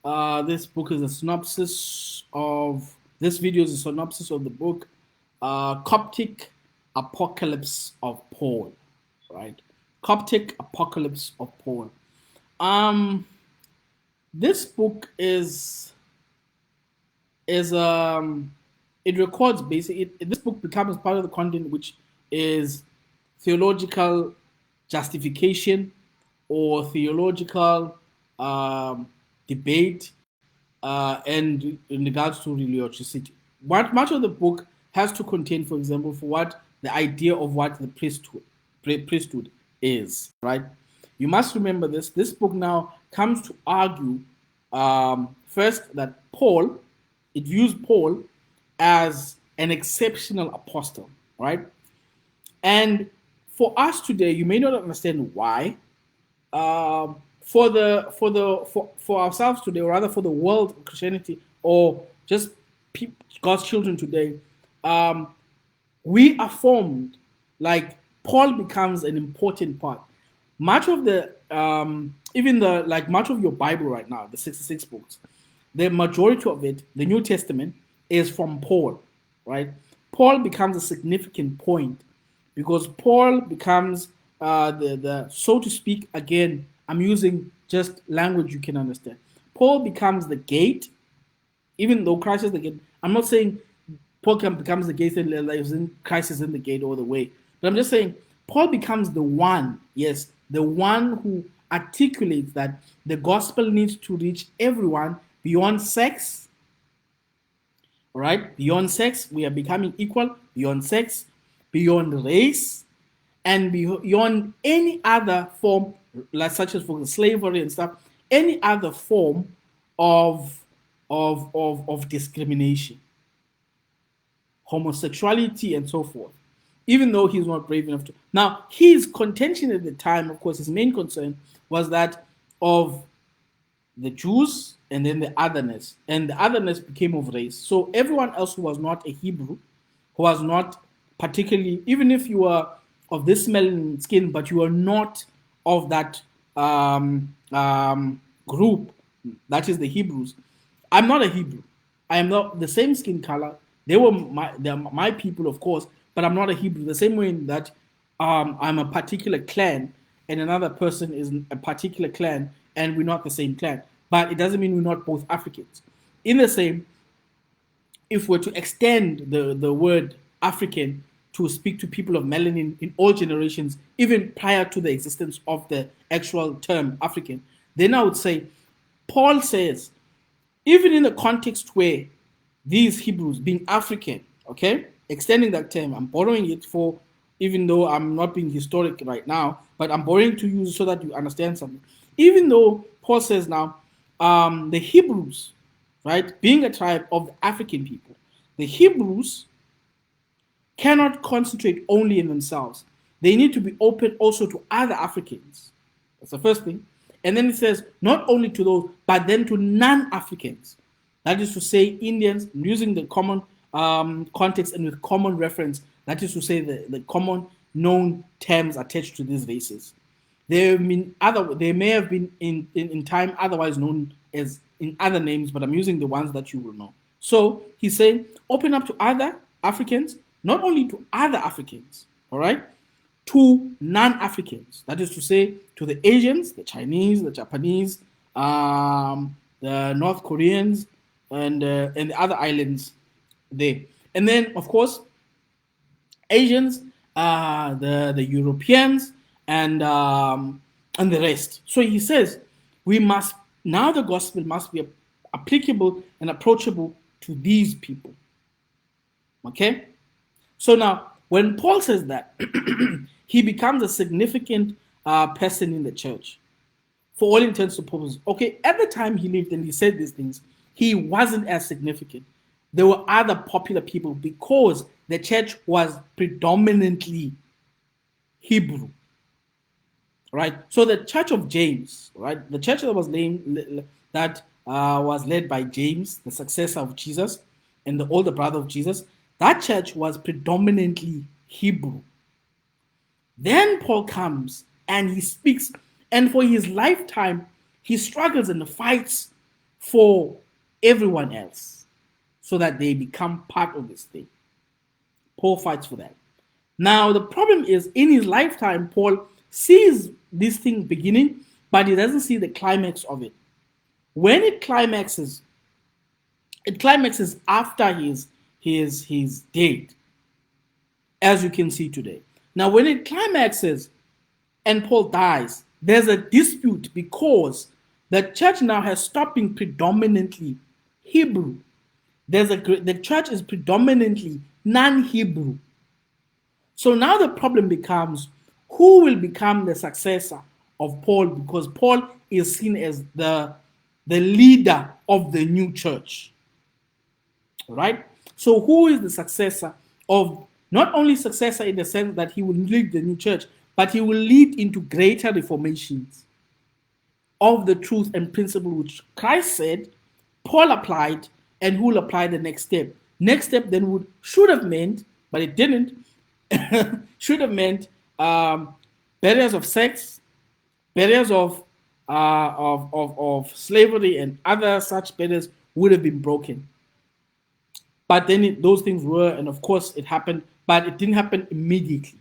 This book is a synopsis of this video is a synopsis of the book Coptic Apocalypse of Paul, right? Coptic Apocalypse of Paul. Um, this book is it records basically this book becomes part of the content which is theological justification or theological um, debate and in regards to religiosity. What much of the book has to contain, for example, for what the idea of what the priesthood is, right? You must remember this. This book now comes to argue first that Paul, it views Paul as an exceptional apostle, right? And for us today, you may not understand why. For ourselves today, or rather for the world of Christianity, or just God's children today, um, we are formed like Paul becomes an important part. Much of the even the like much of your Bible right now, the 66 books, the majority of it, the New Testament, is from Paul, right? Paul becomes a significant point because Paul becomes the so to speak, again, I'm using just language you can understand. Paul becomes the gate, even though Christ is the gate. I'm not saying becomes the gate and Christ is in the gate all the way, but I'm just saying Paul becomes the one, yes, the one who articulates that the gospel needs to reach everyone beyond sex, right? Beyond sex, we are becoming equal, beyond sex, beyond race, and beyond any other form, like such as for slavery and stuff, any other form of discrimination, homosexuality, and so forth. Even though he's not brave enough to. Now, his contention at the time, of course, his main concern was that of the Jews and then the otherness. And the otherness became of race. So everyone else who was not a Hebrew, who was not particularly, even if you were of this melanin skin, but you are not of that group, that is the Hebrews. I'm not a Hebrew. I am not the same skin color. They're my people, of course, but I'm not a Hebrew. The same way that I'm a particular clan and another person is a particular clan, and we're not the same clan. But it doesn't mean we're not both Africans. In the same, if we're to extend the word African to speak to people of melanin in all generations, even prior to the existence of the actual term African, then I would say, Paul says, even in the context where these Hebrews being African, okay, extending that term, I'm borrowing it for, even though I'm not being historic right now, but I'm borrowing to you so that you understand something. Even though Paul says now, the Hebrews, right, being a tribe of the African people, the Hebrews cannot concentrate only in themselves. They need to be open also to other Africans. That's the first thing. And then it says, not only to those, but then to non-Africans. That is to say, Indians, using the common context and with common reference. That is to say, the common known terms attached to these races. They may have been in time otherwise known as in other names, but I'm using the ones that you will know. So he's saying, open up to other Africans, not only to other Africans, all right, to non-Africans. That is to say, to the Asians, the Chinese, the Japanese, the North Koreans, and the other islands there. And then, of course, Asians, the Europeans, and the rest. So he says, we must now the gospel must be applicable and approachable to these people. Okay. So now, when Paul says that, he becomes a significant person in the church for all intents and purposes. Okay, at the time he lived and he said these things, he wasn't as significant. There were other popular people because the church was predominantly Hebrew, right? So the Church of James, right? The church that was led by James, the successor of Jesus and the older brother of Jesus, that church was predominantly Hebrew. Then Paul comes and he speaks, and for his lifetime, he struggles and fights for everyone else so that they become part of this thing. Paul fights for that. Now, the problem is in his lifetime, Paul sees this thing beginning, but he doesn't see the climax of it. When it climaxes after his death, as you can see today. Now, when it climaxes and Paul dies, there's a dispute because the church now has stopped being predominantly Hebrew. The church is predominantly non-Hebrew. So now the problem becomes who will become the successor of Paul, because Paul is seen as the leader of the new church. Right? So who is the successor of, not only successor in the sense that he will lead the new church, but he will lead into greater reformations of the truth and principle which Christ said, Paul applied, and who will apply the next step. Next step then should have meant, but it didn't, should have meant barriers of sex, barriers of slavery, and other such barriers would have been broken. But then those things were, and of course it happened, but it didn't happen immediately.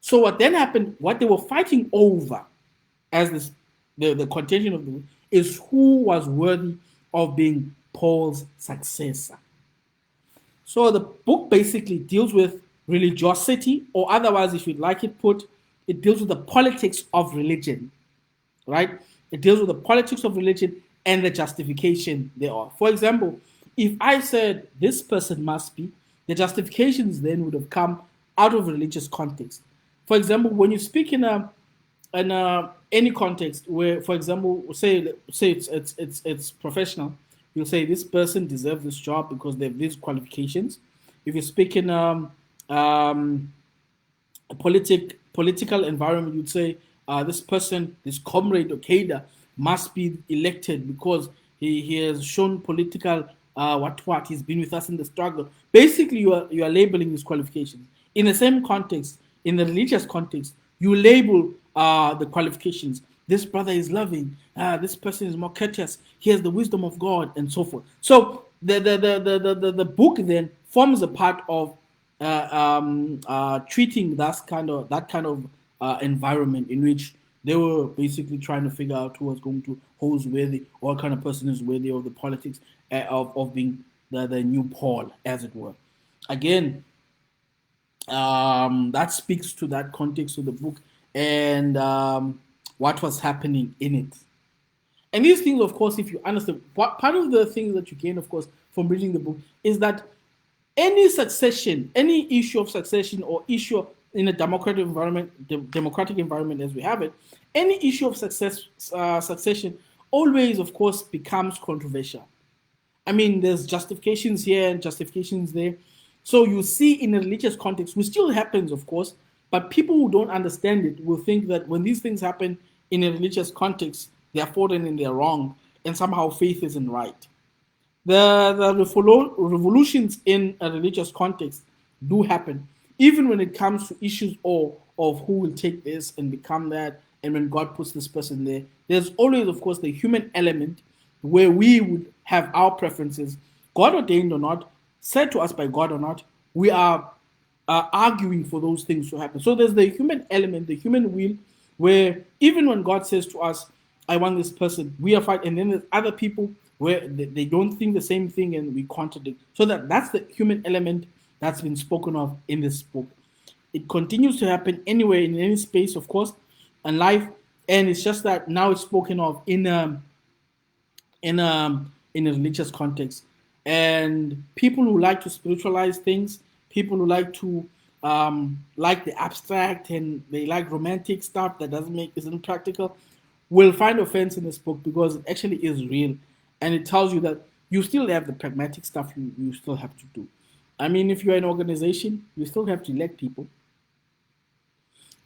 So what then happened, what they were fighting over as the contention of the is who was worthy of being Paul's successor. So the book basically deals with religiosity, or otherwise, if you'd like it put, it deals with the politics of religion, right? It deals with the politics of religion and the justification thereof. For example, if I said this person must be, the justifications then would have come out of religious context. For example, when you speak in any context where, for example, say it's professional, you'll say this person deserves this job because they have these qualifications. If you speak in a political environment, you'd say this person, this comrade Okada, must be elected because he has shown political he's been with us in the struggle. Basically, you are labeling his qualifications. In the same context, in the religious context, you label the qualifications. This brother is loving. This person is more courteous. He has the wisdom of God, and so forth. So the book then forms a part of treating that kind of environment in which they were basically trying to figure out who's worthy, or what kind of person is worthy of the politics of being the new Paul, as it were. Again, that speaks to that context of the book and what was happening in it. And these things, of course, if you understand, part of the things that you gain, of course, from reading the book is that any issue of succession, or issue in a democratic environment as we have it, any issue of succession always, of course, becomes controversial. I mean, there's justifications here and justifications there. So you see in a religious context, which still happens, of course, but people who don't understand it will think that when these things happen in a religious context, they are fallen and they're wrong, and somehow faith isn't right. The revolutions in a religious context do happen, even when it comes to issues of who will take this and become that, and when God puts this person there. There's always, of course, the human element where we would have our preferences, God ordained or not, said to us by God or not, we are arguing for those things to happen. So there's the human element, the human will, where even when God says to us, I want this person, we are fighting, and then there's other people where they don't think the same thing and we contradict. So that's the human element that's been spoken of in this book. It continues to happen anywhere, in any space, of course, and life, and it's just that now it's spoken of in a religious context. And people who like to spiritualize things, people who like to like the abstract, and they like romantic stuff that isn't practical, will find offense in this book, because it actually is real, and it tells you that you still have the pragmatic stuff you still have to do. I mean, if you're an organization, you still have to elect people.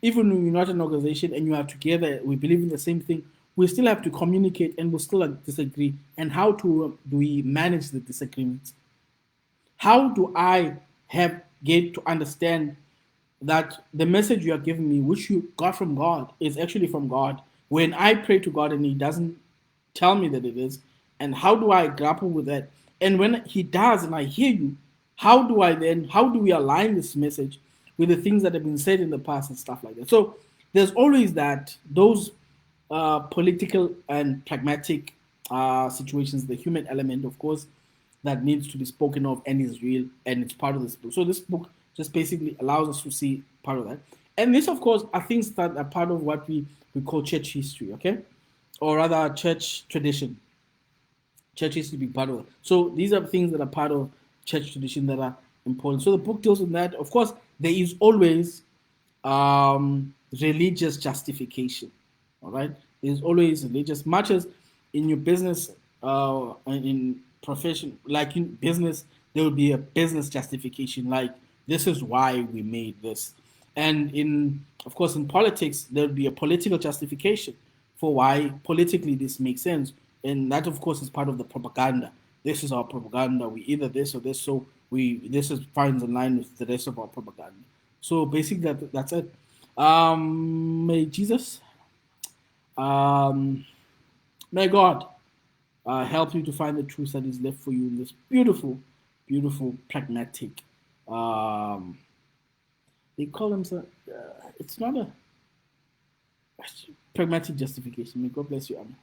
Even when you're not an organization and you are together, we believe in the same thing, we still have to communicate, and we'll still disagree. And how do we manage the disagreements? How do I get to understand that the message you are giving me, which you got from God, is actually from God? When I pray to God and He doesn't tell me that it is, And how do I grapple with that? And when he does, and I hear you, how do we align this message with the things that have been said in the past and stuff like that? So there's always those political and pragmatic situations, the human element, of course, that needs to be spoken of and is real, and it's part of this book. So this book just basically allows us to see part of that. And this, of course, are things that are part of what we call church history, okay? Or rather, church tradition. Church history being part of it. So these are things that are part of church tradition that are important. So the book deals with that. Of course, there is always religious justification. All right, there's always religious. Much as in your business, in profession, like in business, there will be a business justification. Like this is why we made this, and of course, in politics, there will be a political justification for why politically this makes sense, and that, of course, is part of the propaganda. This is our propaganda. We either this or this, so this is finds in line with the rest of our propaganda. So basically, that's it. May Jesus, um, may God help you to find the truth that is left for you in this beautiful, beautiful, pragmatic. Um, they call them. It's not a pragmatic justification. May God bless you. Amen.